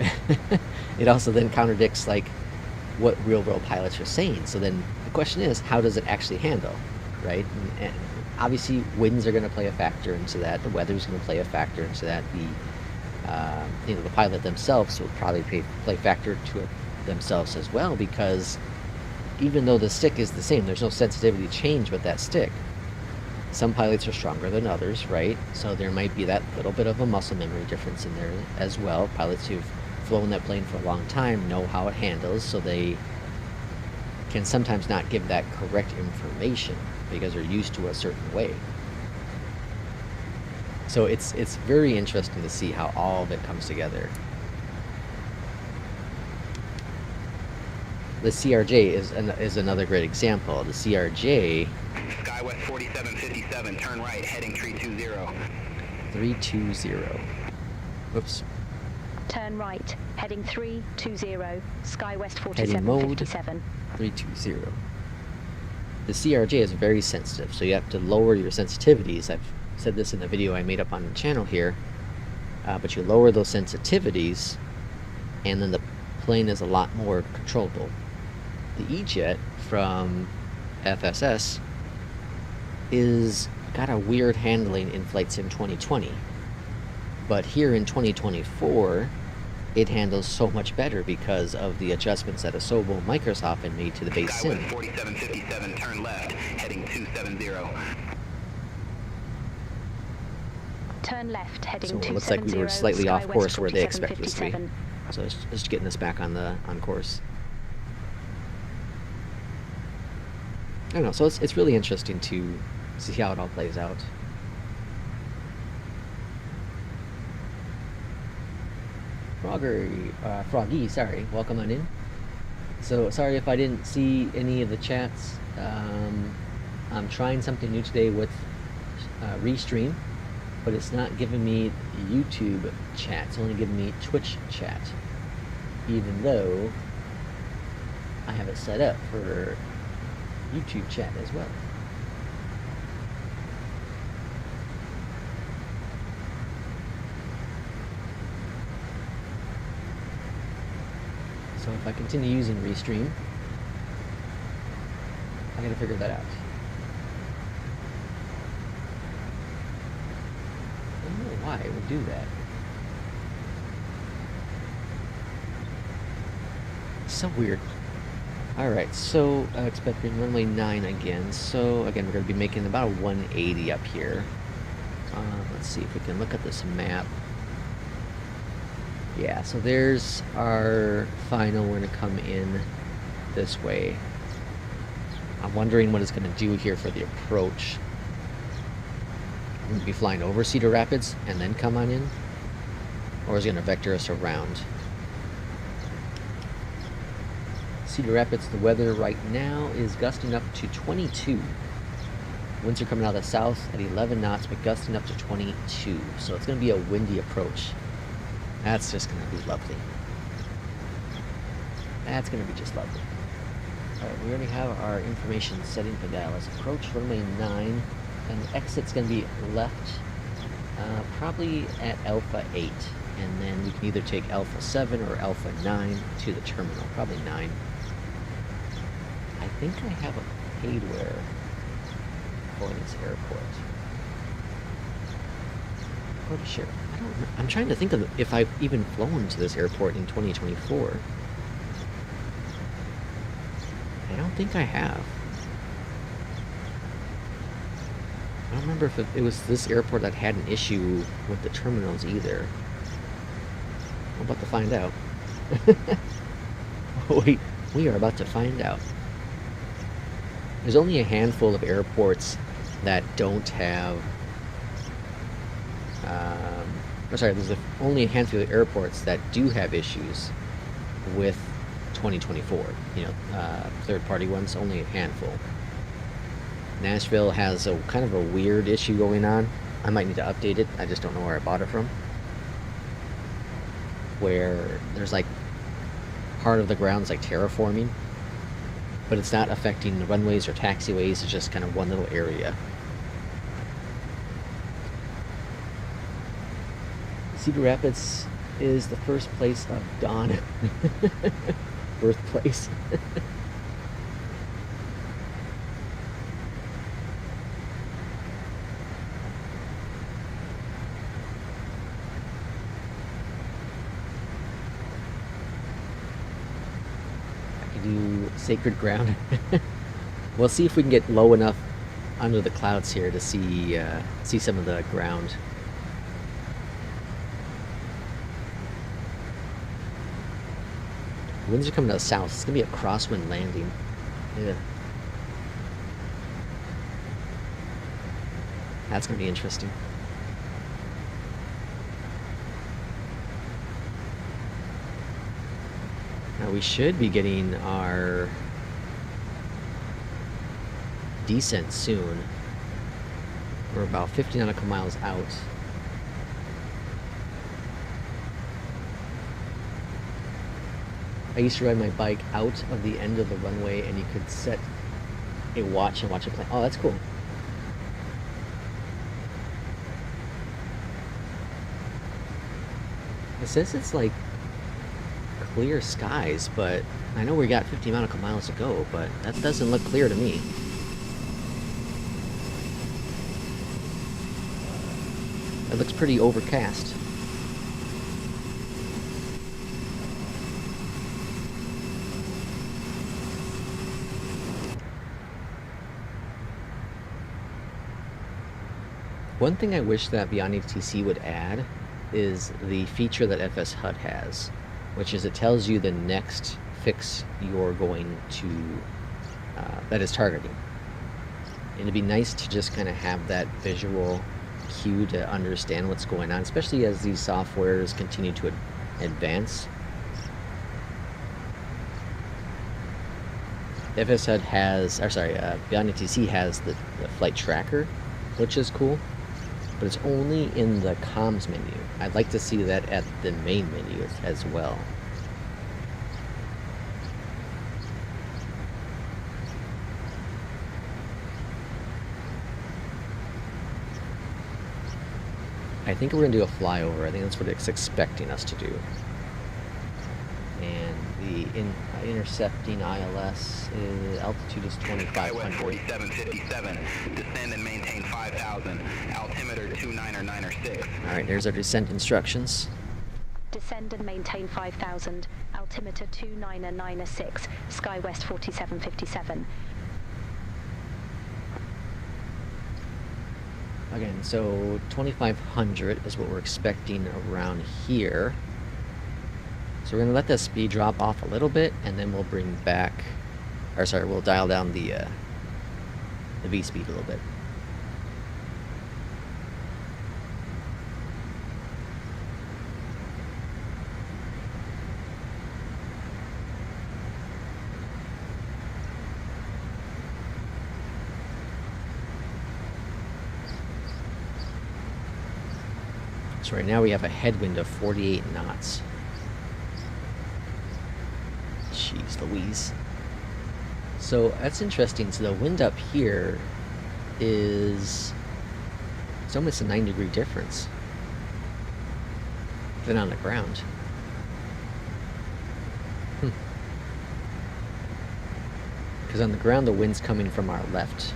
it also then contradicts like what real world pilots are saying. So then the question is, how does it actually handle, right? And obviously winds are going to play a factor into that. The weather's going to play a factor into that. The the pilot themselves will probably play factor to it themselves as well, because even though the stick is the same, there's no sensitivity change with that stick. Some pilots are stronger than others, right? So there might be that little bit of a muscle memory difference in there as well. Pilots who've flown that plane for a long time know how it handles, so they can sometimes not give that correct information because they're used to a certain way. So it's very interesting to see how all of it comes together. The CRJ is another great example. The CRJ... SkyWest 4757, turn right, heading 320. 320. Whoops. Turn right, heading 320, SkyWest Heading mode 4757. 320. The CRJ is very sensitive, so you have to lower your sensitivities. I've said this in the video I made up on the channel here, but you lower those sensitivities, and then the plane is a lot more controllable. The E-Jet from FSS is got a weird handling in Flight Sim 2020, but here in 2024 it handles so much better because of the adjustments that Asobo and Microsoft had made to the base sim. SkyWest 4757, turn left, heading 270. Turn left, heading So it 270. looks like we were slightly off SkyWest course where they expected us to be. 4757. So it's just getting us back on course. I don't know, so it's really interesting to see how it all plays out. Froggy, sorry, welcome on in. So sorry if I didn't see any of the chats. I'm trying something new today with Restream, but it's not giving me YouTube chat. It's only giving me Twitch chat, even though I have it set up for YouTube chat as well. So if I continue using Restream, I gotta figure that out. I don't know why it would do that. So weird. Alright, so expecting runway 9 again. So again, we're going to be making about a 180 up here. Let's see if we can look at this map. Yeah, so there's our final. We're going to come in this way. I'm wondering what it's going to do here for the approach. We're going to be flying over Cedar Rapids and then come on in? Or is it going to vector us around? Cedar Rapids, the weather right now is gusting up to 22. Winds are coming out of the south at 11 knots, but gusting up to 22. So it's going to be a windy approach. That's just going to be lovely. That's going to be just lovely. Alright, we already have our information setting for Dallas. Approach runway 9, and the exit's going to be left, probably at Alpha 8. And then we can either take Alpha 7 or Alpha 9 to the terminal. Probably 9. I think I have a paidware for this airport. Pretty sure. I don't know. I'm trying to think of if I've even flown to this airport in 2024. I don't think I have. I don't remember if it was this airport that had an issue with the terminals either. I'm about to find out. Wait, we are about to find out. There's only a handful of airports that don't have or sorry, there's only a handful of airports that do have issues with 2024. You know, third-party ones, only a handful. Nashville has a kind of a weird issue going on. I might need to update it. I just don't know where I bought it from. Where there's like part of the ground's like terraforming, but it's not affecting the runways or taxiways. It's just kind of one little area. Cedar Rapids is the first place of Dawn. Birthplace. I could do Sacred Ground. We'll see if we can get low enough under the clouds here to see some of the ground. Winds are coming out south. It's gonna be a crosswind landing. Yeah. That's gonna be interesting. Now we should be getting our descent soon. We're about 50 nautical miles out. I used to ride my bike out of the end of the runway, and you could set a watch and watch it play. Oh, that's cool. It says it's like clear skies, but I know we got 50 nautical miles to go, but that doesn't look clear to me. It looks pretty overcast. One thing I wish that Beyondatc would add is the feature that FS HUD has, which is it tells you the next fix you're going to, that is targeting. And it'd be nice to just kind of have that visual cue to understand what's going on, especially as these softwares continue to advance. FS HUD has, or sorry, Beyondatc has the flight tracker, which is cool. But it's only in the comms menu. I'd like to see that at the main menu as well. I think we're going to do a flyover. I think that's what it's expecting us to do. And the intercepting ILS altitude is 2,500. 4757, descend and maintain 5,000, altimeter 29er6. All right, there's our descent instructions. Descend and maintain 5,000, altimeter 29er6, SkyWest 4757. Again, so 2,500 is what we're expecting around here. So we're going to let that speed drop off a little bit, and then we'll bring back, or sorry, we'll dial down the V speed a little bit. So right now we have a headwind of 48 knots. Jeez Louise. So that's interesting. So the wind up here is, it's almost a 9-degree difference than on the ground. Because on the ground the wind's coming from our left.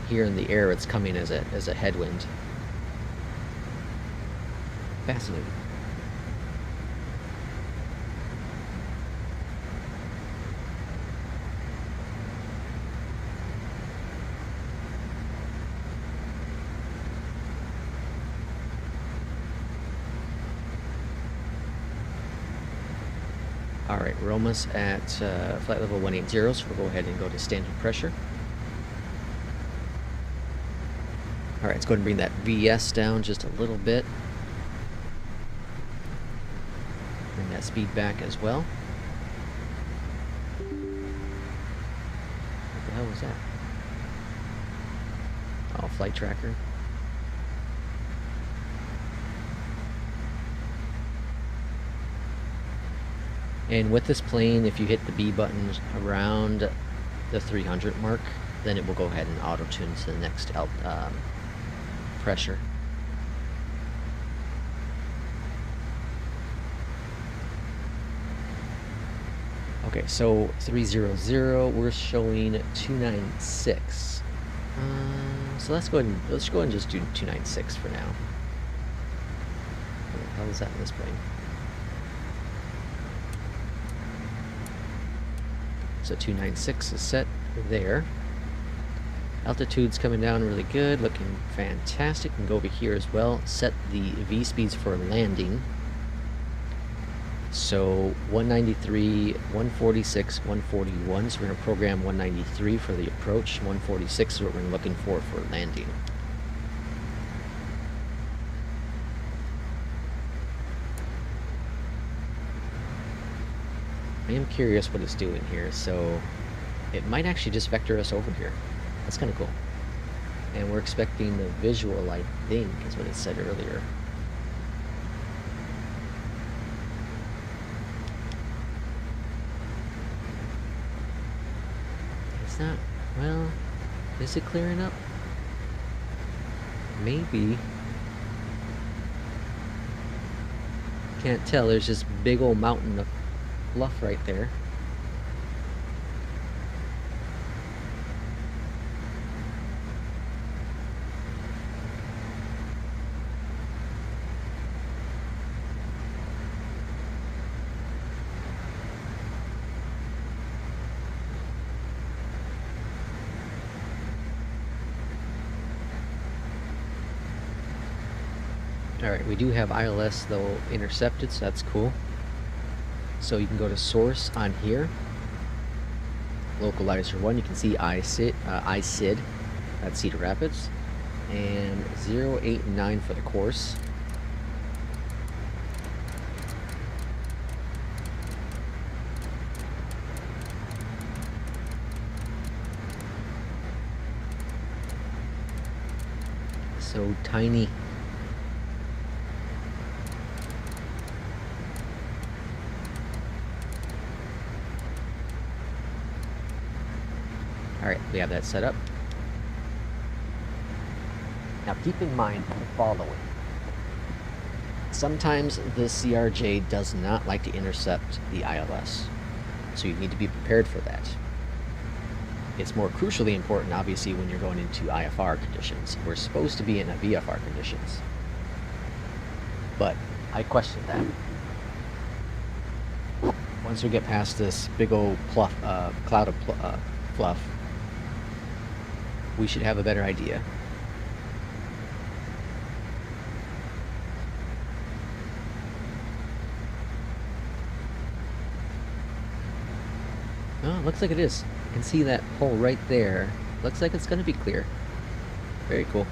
Here in the air it's coming as a headwind. Fascinating. Alright, we're almost at flight level 180, so we'll go ahead and go to standard pressure. All right, let's go ahead and bring that VS down just a little bit. Bring that speed back as well. What the hell was that? Oh, flight tracker. And with this plane, if you hit the B button around the 300 mark, then it will go ahead and auto-tune to the next pressure. Okay, so 300, we're showing 296. So let's go ahead and just do 296 for now. What the hell is that in this plane? So 296 is set there. Altitude's coming down really good, looking fantastic. We can go over here as well, set the V speeds for landing. So 193, 146, 141. So we're going to program 193 for the approach. 146 is what we're looking for landing. I am curious what it's doing here, so it might actually just vector us over here. That's kind of cool. And we're expecting the visual, I think, is what it said earlier. It's not, well, is it clearing up? Maybe. Can't tell, there's this big old mountain of fluff right there. Alright, we do have ILS though intercepted, so that's cool. So you can go to source on here, localizer 1, you can see ISID, that's Cedar Rapids, and 089 for the course. So tiny. Alright, we have that set up. Now keep in mind the following. Sometimes the CRJ does not like to intercept the ILS, so you need to be prepared for that. It's more crucially important, obviously, when you're going into IFR conditions. We're supposed to be in VFR conditions, but I question that. Once we get past this big old cloud of fluff, we should have a better idea. Oh, looks like it is. You can see that hole right there. Looks like it's going to be clear. Very cool.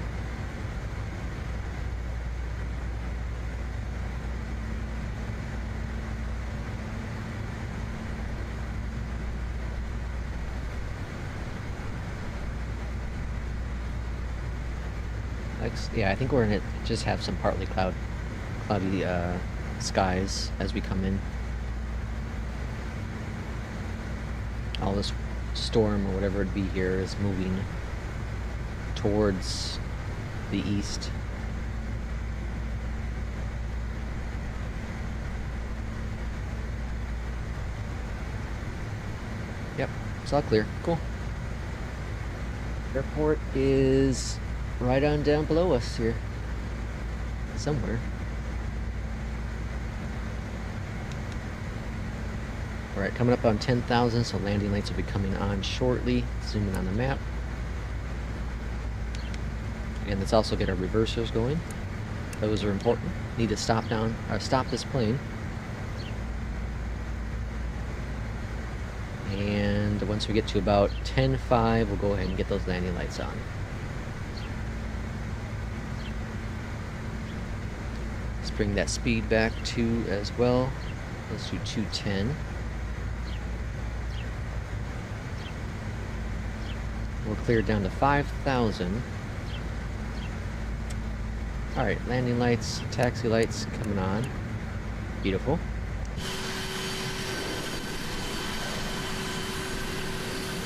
Yeah, I think we're gonna just have some partly cloudy skies as we come in. All this storm or whatever it be here is moving towards the east. Yep, it's all clear. Cool. Airport is right on down below us here. Somewhere. Alright, coming up on 10,000, so landing lights will be coming on shortly. Zooming on the map. And let's also get our reversers going. Those are important. Need to stop this plane. And once we get to about 10.5, we'll go ahead and get those landing lights on. bring that speed back to as well. Let's do 210. We'll clear it down to 5,000. Alright, landing lights, taxi lights coming on. Beautiful.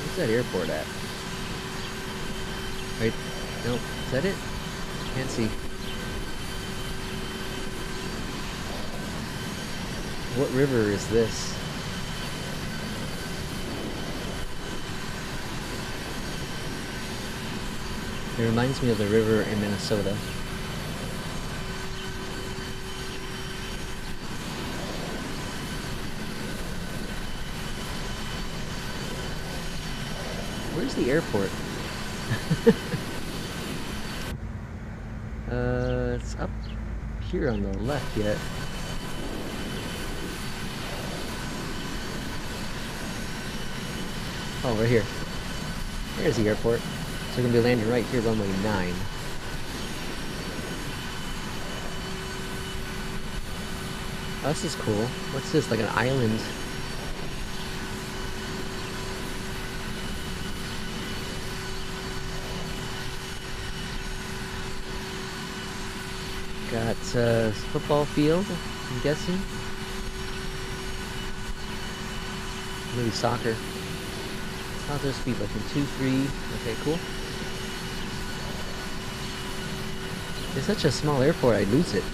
Where's that airport at? Right? Nope. Is that it? Can't see. What river is this? It reminds me of the river in Minnesota. Where's the airport? It's up here on the left yet. Oh, right here. There's the airport. So we're gonna be landing right here, runway 9. Oh, this is cool. What's this? Like an island? Got football field, I'm guessing. Maybe soccer. How's their speed looking? 2-3. Okay, cool. It's such a small airport, I'd lose it.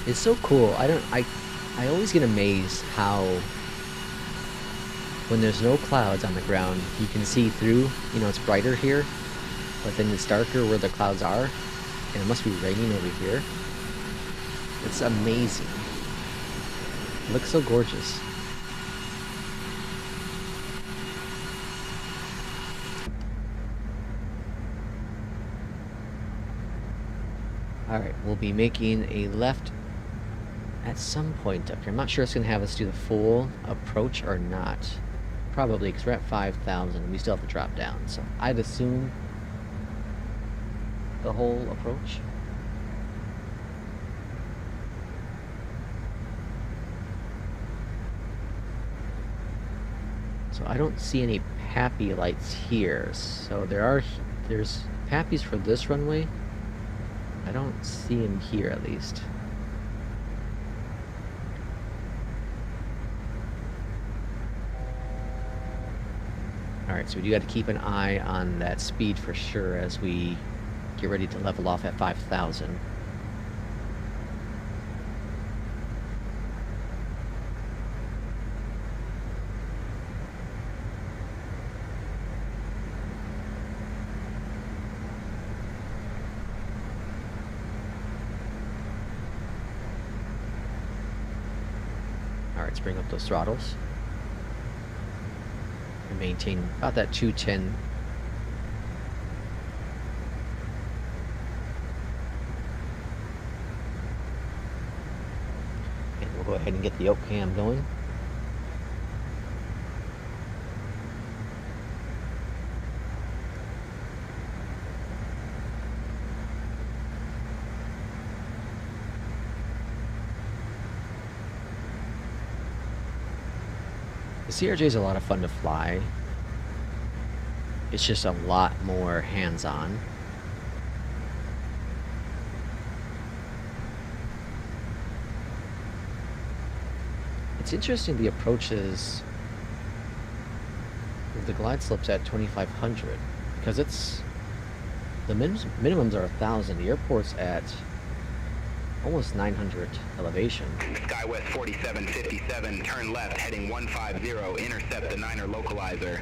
It's so cool. I always get amazed how when there's no clouds on the ground, you can see through. You know, it's brighter here, but then it's darker where the clouds are, and it must be raining over here. It's amazing. It looks so gorgeous. Alright, we'll be making a left at some point up here. I'm not sure it's going to have us do the full approach or not. Probably, because we're at 5,000 and we still have to drop down. So I'd assume the whole approach. So I don't see any PAPI lights here. So there's PAPIs for this runway. I don't see them here at least. Alright, so we do got to keep an eye on that speed for sure as we get ready to level off at 5,000. Alright, let's bring up those throttles. And maintain about that 210. And we'll go ahead and get the yoke cam going. The CRJ is a lot of fun to fly. It's just a lot more hands-on. It's interesting the approaches with the glide slopes at 2,500 because it's the minimums are 1,000. The airport's at almost 900 elevation. SkyWest 4757, turn left, heading 150, intercept the 9er localizer.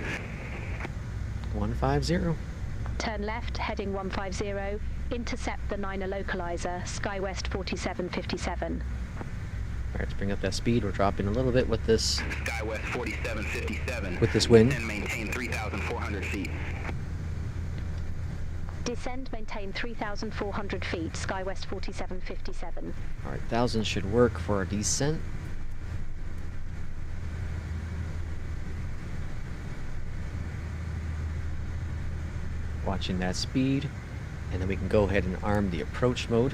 150. Turn left, heading 150. Intercept the 9er localizer, SkyWest 4757. Alright, let's bring up that speed. We're dropping a little bit with this. SkyWest 4757. With this wind. And maintain 3,400 feet. Descend, maintain 3,400 feet, SkyWest 4757. Alright, 1,000 should work for our descent. Watching that speed, and then we can go ahead and arm the approach mode.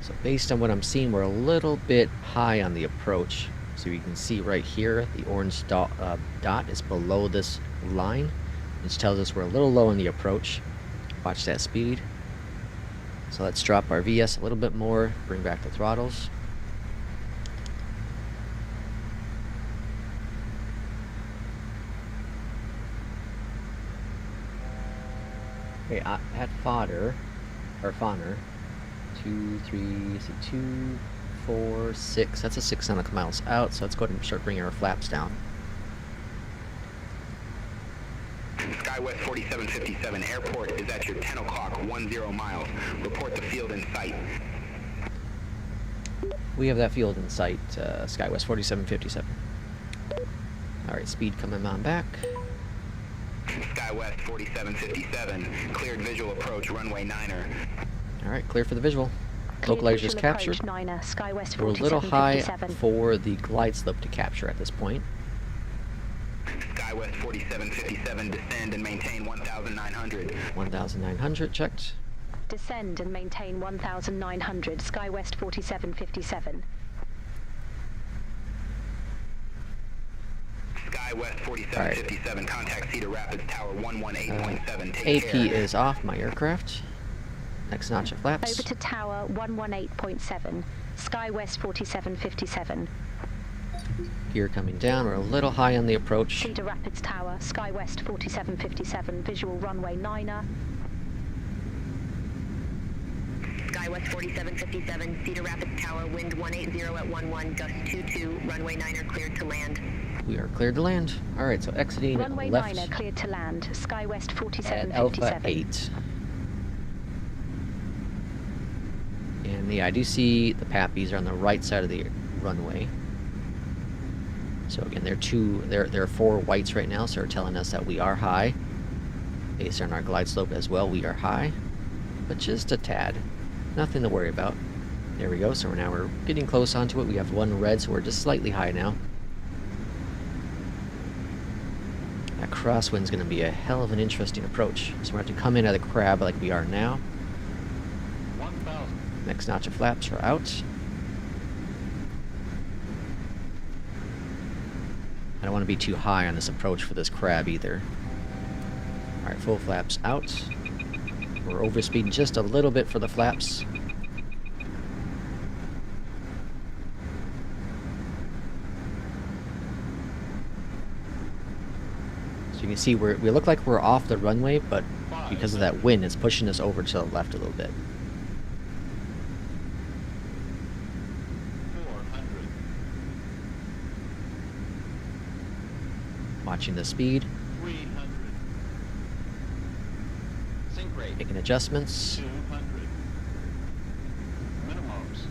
So based on what I'm seeing, we're a little bit high on the approach. So you can see right here, the orange dot is below this line, which tells us we're a little low on the approach. Watch that speed. So let's drop our VS a little bit more, bring back the throttles. Okay, at fodder, 2, 3, 2, 4, 6. That's a 6 nautical miles out, so let's go ahead and start bringing our flaps down. SkyWest 4757, airport is at your 10 o'clock, 10 miles. Report the field in sight. We have that field in sight, SkyWest 4757. Alright, speed coming on back. SkyWest 4757, cleared visual approach, runway 9er. Alright, clear for the visual. Cleared Localizers visual captured. approach, 9er, SkyWest We're a little high 4757. for the glide slope to capture at this point. SkyWest 4757, descend and maintain 1,900. 1,900 checked. Descend and maintain 1,900, SkyWest 4757. SkyWest 4757, contact Cedar Rapids Tower 118.7. Take AP care. is off my aircraft. Next notch of flaps. Over to Tower 118.7, SkyWest 4757. Gear coming down. We're a little high on the approach. Cedar Rapids Tower, SkyWest 4757, visual runway 9er. SkyWest 4757, Cedar Rapids Tower, wind 180 at 11, gust 22, runway 9er cleared to land. We are cleared to land. Alright, so exiting Runway left 9er cleared to land, SkyWest at 4757. Alpha 8. And yeah, I do see the Pappies are on the right side of the runway. So again, there are 4 whites right now, so they're telling us that we are high. Based on our glide slope as well, we are high. But just a tad. Nothing to worry about. There we go, so now we're getting close onto it. We have 1 red, so we're just slightly high now. That crosswind's going to be a hell of an interesting approach. So we're going to have to come in at a crab like we are now. 1,000. Next notch of flaps are out. I don't want to be too high on this approach for this crab either. Alright, full flaps out. We're overspeeding just a little bit for the flaps. So you can see we look like we're off the runway, but because of that wind, it's pushing us over to the left a little bit. 400. Watching the speed, 300. Sync rate. making adjustments. 200. Minimums.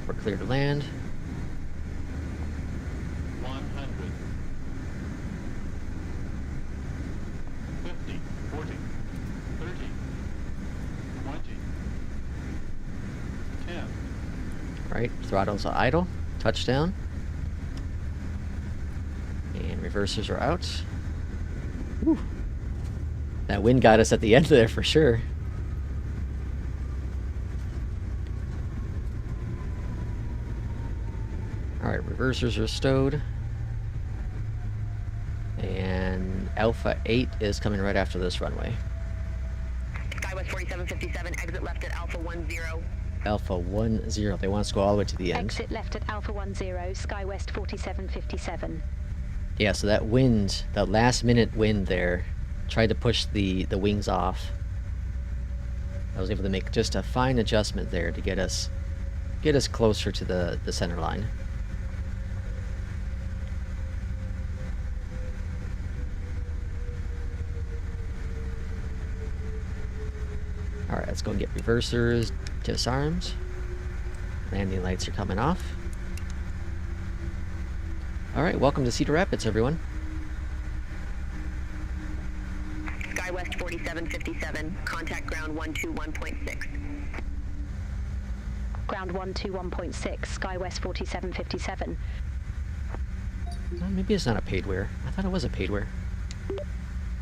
We're clear to land. 100. 50. 40. 30. 20. 10. Right, throttles are idle. Touchdown. And reversers are out. Whew. That wind got us at the end there for sure. Alright, reversers are stowed. And Alpha 8 is coming right after this runway. SkyWest 4757, exit left at Alpha 10. Alpha 10. They want us to go all the way to the end. Exit left at Alpha 10, SkyWest 4757. Yeah, so that wind, that last minute wind there, tried to push the wings off. I was able to make just a fine adjustment there to get us closer to the center line. Alright, let's go and get reversers disarmed. Landing lights are coming off. Alright, welcome to Cedar Rapids, everyone. 4757. Contact ground 121.6. Ground 121.6, SkyWest 4757. Well, maybe it's not a paidware. I thought it was a paidware.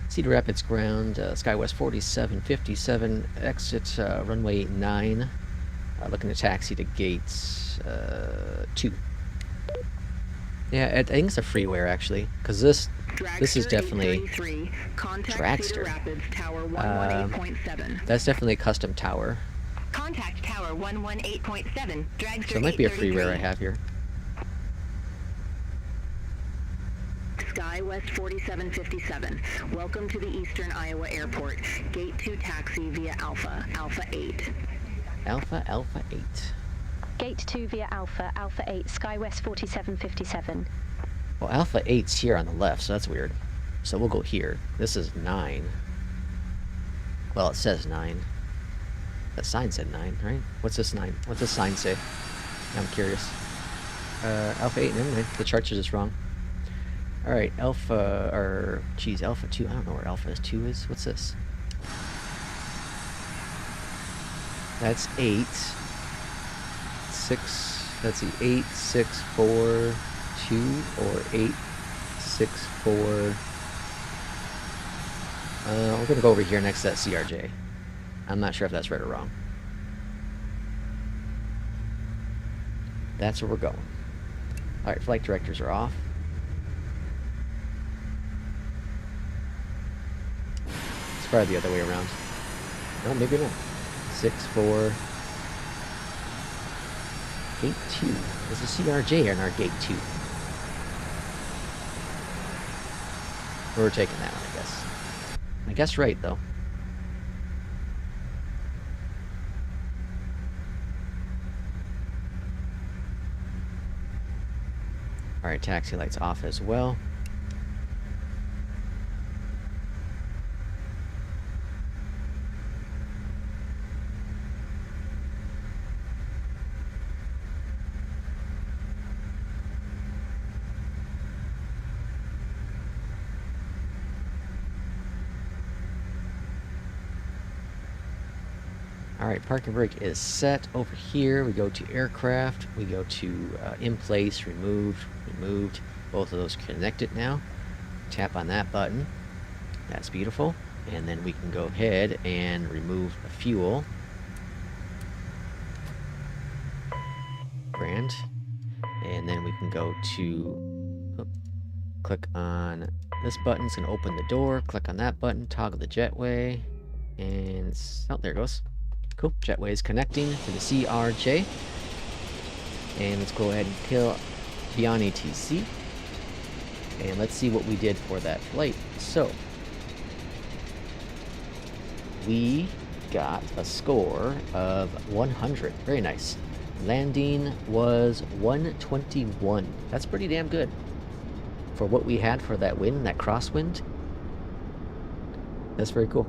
Cedar Rapids ground, SkyWest 4757, exit runway 9. Looking to taxi to gates 2. Yeah, I think it's a freeware actually, because this is definitely Dragster. That's definitely a custom tower. Contact tower 118.7. Dragster. So it might be a freeware I have here. SkyWest 4757. Welcome to the Eastern Iowa Airport. Gate 2 taxi via Alpha 8. Alpha 8. Gate 2 via Alpha 8, SkyWest 4757. Well, Alpha 8's here on the left, so that's weird. So we'll go here. This is 9. Well, it says 9. That sign said 9, right? What's this 9? What's this sign say? I'm curious. Alpha 8, never mind. The charts are just wrong. Alright, Alpha 2. I don't know where Alpha 2 is. What's this? That's 8. 6. Let's see. 8, 6, 4, 2, or 8, 6, 4. We're gonna go over here next to that CRJ. I'm not sure if that's right or wrong. That's where we're going. Alright, flight directors are off. It's probably the other way around. No, maybe not. 6, 4. Gate 2. There's a CRJ in our gate 2. We're taking that one, I guess. I guess right, though. Alright, taxi lights off as well. Alright, parking brake is set. Over here, we go to aircraft. We go to in place, removed. Both of those connected now. Tap on that button. That's beautiful. And then we can go ahead and remove the fuel. Grand. And then we can go to... click on this button. It's going to open the door. Click on that button. Toggle the jetway. And... oh, there it goes. Cool. Jetway is connecting to the CRJ. And let's go ahead and kill Beyondatc. And let's see what we did for that flight. So, we got a score of 100. Very nice. Landing was 121. That's pretty damn good. For what we had for that wind, that crosswind. That's very cool.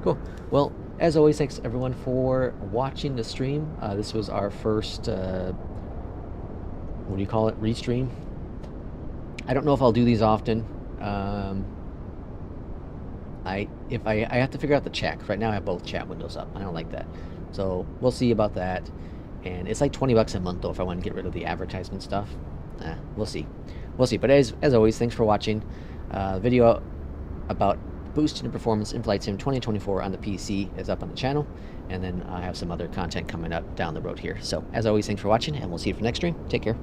Cool. Well, as always, thanks everyone for watching the stream. This was our first, what do you call it, restream. I don't know if I'll do these often. I have to figure out the chat. 'Cause right now I have both chat windows up. I don't like that. So we'll see about that. And it's like $20 a month though if I want to get rid of the advertisement stuff. We'll see. We'll see. But as always, thanks for watching. Video about boosting the performance in Flight Sim 2024 on the PC is up on the channel, and then I have some other content coming up down the road here. So as always, thanks for watching, and we'll see you for the next stream. Take care.